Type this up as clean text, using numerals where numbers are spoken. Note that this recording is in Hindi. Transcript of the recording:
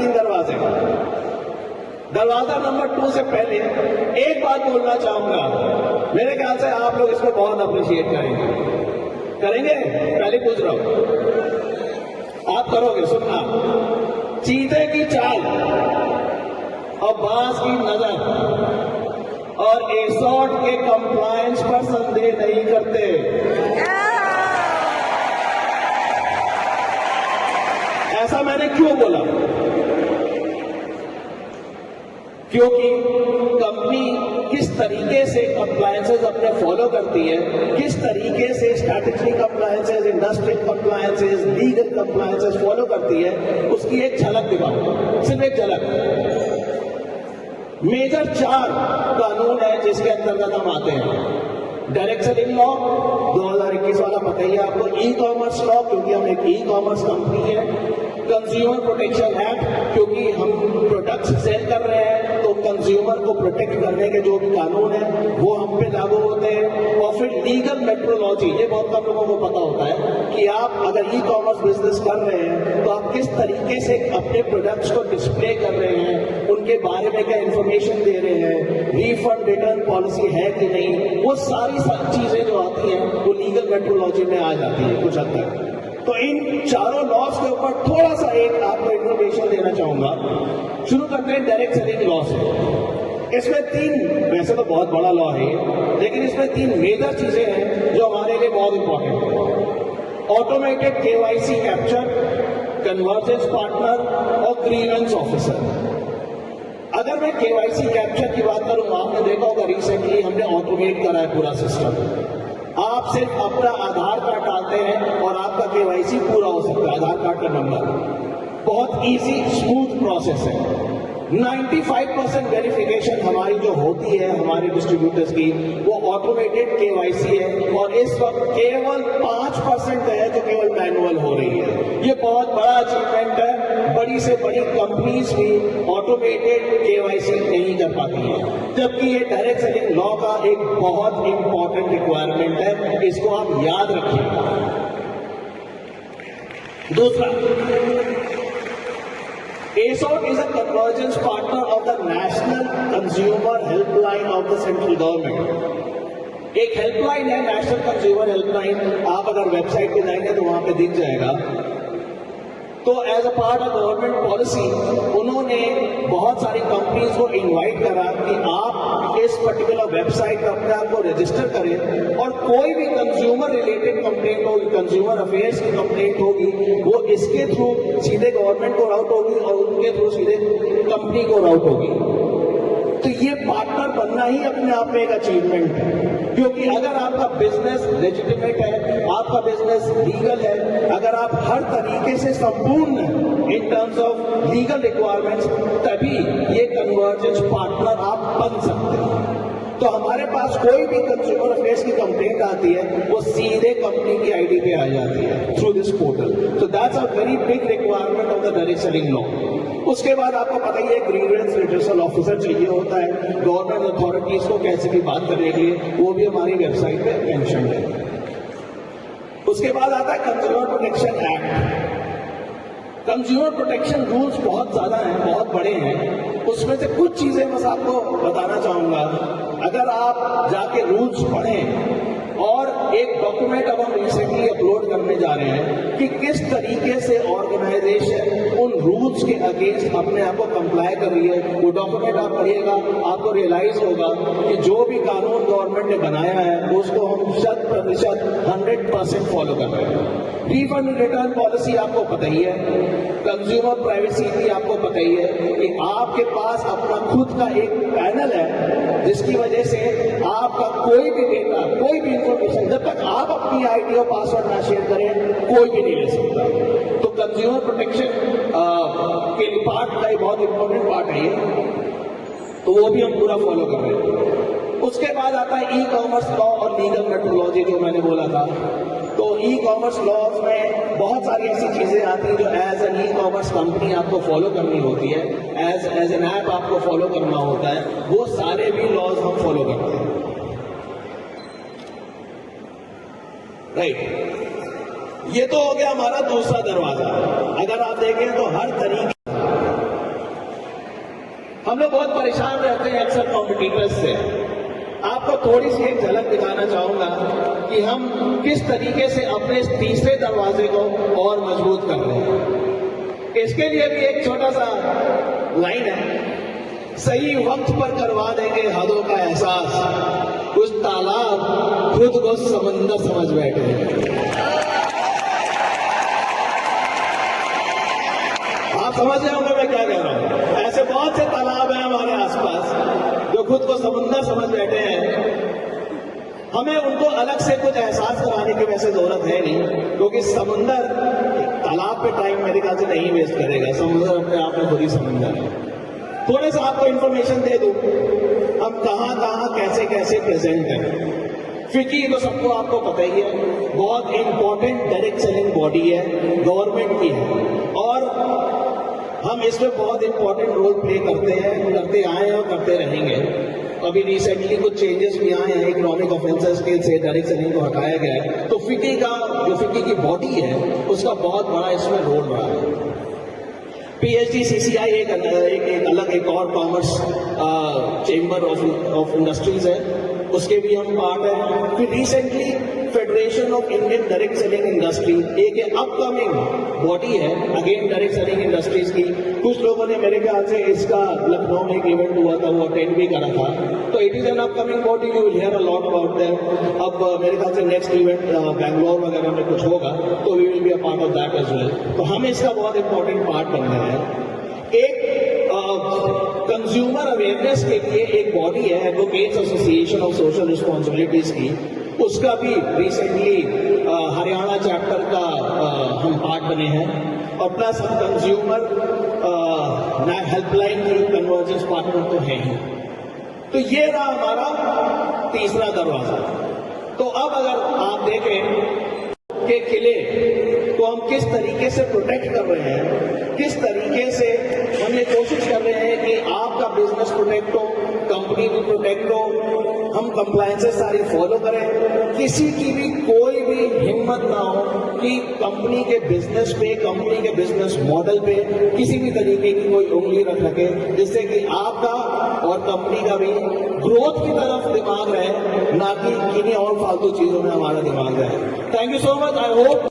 3 दरवाजे। दरवाजा नंबर 2 से पहले एक बात बोलना चाहूंगा, मेरे ख्याल से आप लोग इसको बहुत अप्रिशिएट करेंगे। पहले पूछ रहा हूं, आप करोगे? सुनना, चीते की चाल और बाज की नजर और एसोट के कंप्लायंस पर संदेह नहीं करते। ऐसा मैंने क्यों बोला? क्योंकि कंपनी किस तरीके से कंप्लायंसेस अपने फॉलो करती है, किस तरीके से strategic compliances, industrial compliances, legal compliances follow करती है, उसकी एक झलक दिखाऊंगा, सिर्फ एक झलक। मेजर 4 कानून है जिसके अंतर्गत हम आते हैं। डायरेक्ट सेलिंग लॉ 2021 वाला पता ही है आपको, ई कॉमर्स लॉ क्योंकि हम एक ई कॉमर्स कंपनी है, कंज्यूमर प्रोटेक्शन एक्ट क्योंकि हम प्रोडक्ट्स सेल कर रहे हैं तो कंज्यूमर को प्रोटेक्ट करने के जो भी कानून है वो हम पे लागू होते हैं। और फिर लीगल मेट्रोलॉजी, ये बहुत कम लोगों को पता होता है कि आप अगर ई कॉमर्स बिजनेस कर रहे हैं तो आप किस तरीके से अपने प्रोडक्ट्स को डिस्प्ले कर रहे हैं, उनके बारे में क्या इंफॉर्मेशन दे रहे हैं, रिफंड रिटर्न पॉलिसी है कि नहीं, वो सारी चीजें जो आती हैं वो लीगल मेट्रोलॉजी में आ जाती है कुछ हद तक। तो इन चारों लॉज के ऊपर थोड़ा सा एक आपको इन्फॉर्मेशन देना चाहूंगा। शुरू करते हैं डायरेक्ट सेलिंग लॉ से। इसमें 3, वैसे तो बहुत बड़ा लॉ है लेकिन इसमें 3 मेजर चीजें हैं जो हमारे लिए बहुत इंपॉर्टेंट है। Automated KYC capture, convergence partner और ग्रीवेंस ऑफिसर। अगर मैं केवाईसी कैप्चर की बात करूं, आपने देखा होगा रिसेंटली हमने ऑटोमेट करा है पूरा सिस्टम। आप सिर्फ अपना आधार कार्ड डालते हैं और आपका केवाईसी पूरा हो सकता है, आधार कार्ड का नंबर। बहुत इजी स्मूथ प्रोसेस है। 95% वेरिफिकेशन हमारी जो होती है हमारे डिस्ट्रीब्यूटर्स की वो ऑटोमेटेड केवाईसी है और इस वक्त केवल 5% है जो केवल मैनुअल हो रही है। ये बहुत बड़ा अचीवमेंट है। बड़ी से बड़ी कंपनीज भी ऑटोमेटेड केवाईसी नहीं कर पाती है, जबकि ये डायरेक्ट सेलिंग लॉ का एक बहुत इंपॉर्टेंट रिक्वायरमेंट है, इसको आप याद रखिएगा। दूसरा, ASOT is a convergence partner of the National Consumer Helpline of the Central Government। एक हेल्पलाइन है नेशनल कंज्यूमर हेल्पलाइन, आप अगर वेबसाइट पे जाएंगे तो वहां पे दिख जाएगा। तो as a part of government policy उन्होंने बहुत सारी कंपनीज को इनवाइट करा कि आप इस पर्टिकुलर वेबसाइट पर अपने आप को रजिस्टर करें और कोई भी कंज्यूमर रिलेटेड कंप्लेंट होगी, कंज्यूमर अफेयर्स की कंप्लेंट होगी, वो इसके थ्रू सीधे गवर्नमेंट को राउट होगी और उनके थ्रू सीधे कंपनी को राउट होगी। तो ये पार्टनर बनना ही अपने आप में एक अचीवमेंट है, क्योंकि अगर आपका बिजनेस लेजिटिमेट है, आपका बिजनेस लीगल है, अगर आप हर तरीके से संपूर्ण हैं in terms of legal requirements, तभी ये कन्वर्जेंस पार्टनर आप बन सकते हैं। तो हमारे पास कोई भी कंज्यूमर अफेयर्स की कंप्लेंट आती है वो सीधे कंपनी की आईडी पे आ जाती है through this portal. So that's a very big requirement of the direct selling law. उसके बाद आपको पता ही है ग्रीवेंस रिड्रेसल ऑफिसर चाहिए होता है गवर्नमेंट अथॉरिटीज को कैसे भी बात करने के लिए, वो भी हमारी वेबसाइट पे मेंशन है। उसके बाद आता है consumer protection act. Consumer protection rules बहुत ज्यादा हैं, बहुत बड़े हैं। उसमें से कुछ चीजें बस आपको बताना चाहूंगा। अगर आप जाके रूल्स पढ़ें, और एक डॉक्यूमेंट अब हम रिसेंटली अपलोड करने जा रहे हैं कि किस तरीके से ऑर्गेनाइजेशन उन रूल्स के अगेंस्ट अपने आप को कंप्लाई कर रही है, वो डॉक्यूमेंट आप पढ़िएगा, आपको रियलाइज होगा कि जो भी कानून गवर्नमेंट ने बनाया है उसको हम 100% फॉलो कर रहे हैं। रिफंड रिटर्न पॉलिसी आपको पता ही है, कंज्यूमर प्राइवेसी भी आपको पता ही है कि आपके पास अपना खुद का एक पैनल है जिसकी वजह से आपका कोई भी डेटा, कोई भी इंफॉर्मेशन, जब तक आप अपनी आईडी और पासवर्ड ना शेयर करें कोई भी नहीं ले सकता। तो कंज्यूमर प्रोटेक्शन के पार्ट का एक बहुत इंपॉर्टेंट पार्ट है ये, तो वो भी हम पूरा फॉलो कर रहे हैं। उसके बाद आता है ई कॉमर्स लॉ और लीगल मेट्रोलॉजी जो मैंने बोला था। तो ई कॉमर्स लॉज में बहुत सारी ऐसी चीजें आती हैं जो as an e commerce company आपको फॉलो करनी होती है, एज एन ऐप आपको फॉलो करना होता है, वो सारे भी लॉज हम फॉलो करते हैं। राइट, ये तो हो गया हमारा दूसरा दरवाजा। अगर आप देखें तो हर तरीके हम लोग बहुत परेशान रहते हैं अक्सर कॉम्पिटिटर्स से। आपको थोड़ी सी एक झलक दिखाना चाहूंगा कि हम किस तरीके से अपने इस तीसरे दरवाजे को और मजबूत कर रहे हैं। इसके लिए भी एक छोटा सा लाइन है, सही वक्त पर करवा देंगे हदों का एहसास, उस तालाब खुद को समंदर समझ बैठे। आप समझ रहे होंगे मैं क्या कह रहा हूं। ऐसे बहुत से तालाब हैं हमारे आसपास जो खुद को समंदर समझ बैठे हैं। हमें उनको अलग से कुछ एहसास कराने की वैसे जरूरत है नहीं, क्योंकि समंदर तालाब पे टाइम मेरे ख्याल से नहीं वेस्ट करेगा। समुद्र अपने आप में खुद ही समंदर है। थोड़े सा आपको इंफॉर्मेशन दे दूं, हम कहां कहां कैसे कैसे प्रेजेंट हैं। फिक्की तो सबको आपको पता ही है, बहुत इंपॉर्टेंट डायरेक्ट सेलिंग बॉडी है, गवर्नमेंट की है, और हम इसमें बहुत इंपॉर्टेंट रोल प्ले करते हैं, करते आए हैं और करते रहेंगे। अभी रिसेंटली कुछ चेंजेस भी आए हैं, इकोनॉमिक ऑफेंसेस के से डायरेक्ट सेलिंग को हटाया गया है, तो फिक्की का जो फिक्की की बॉडी है उसका बहुत बड़ा इसमें रोल रहा है। पीएचडी सीसीआई एक अलग एक और कॉमर्स चेंबर ऑफ इंडस्ट्रीज है, उसके भी हम पार्ट हैं। फिर recently federation of Indian direct selling industry एक अपकमिंग बॉडी है, अगेन डायरेक्ट सेलिंग इंडस्ट्रीज की। कुछ लोगों ने मेरे ख्याल से इसका लखनऊ में एक इवेंट हुआ था, वो अटेंड भी करा था। तो it is an upcoming body, you will hear a lot about them. अब मेरे ख्याल से नेक्स्ट इवेंट बैंगलोर वगैरह में कुछ होगा, तो we will be a part of that as well. तो हम इसका बहुत इंपॉर्टेंट पार्ट बन रहे हैं। एक कंज्यूमर अवेयरनेस के लिए एक बॉडी है, advocates association of social responsibilities की, उसका भी रिसेंटली हरियाणा चैप्टर का हम पार्ट बने हैं, और प्लस हम कंज्यूमर हेल्पलाइन की कन्वर्जेंस पार्टनर तो हैं ही। तो ये रहा हमारा तीसरा दरवाजा। तो अब अगर आप देखें कि किले को हम किस तरीके से प्रोटेक्ट कर रहे हैं, किस तरीके से हम ये कोशिश कर रहे हैं कि आपका बिजनेस प्रोटेक्ट हो, कंपनी भी प्रोटेक्ट हो, हम कंप्लायंसेस सारी फॉलो करें, किसी की भी कोई भी हिम्मत ना हो कि कंपनी के बिजनेस पे, कंपनी के बिजनेस मॉडल पे किसी भी तरीके की कोई उंगली रख सके, जिससे कि आपका और कंपनी का भी ग्रोथ की तरफ दिमाग रहे, ना कि किन्हीं और फालतू चीजों में हमारा दिमाग रहे। Thank you so much. I hope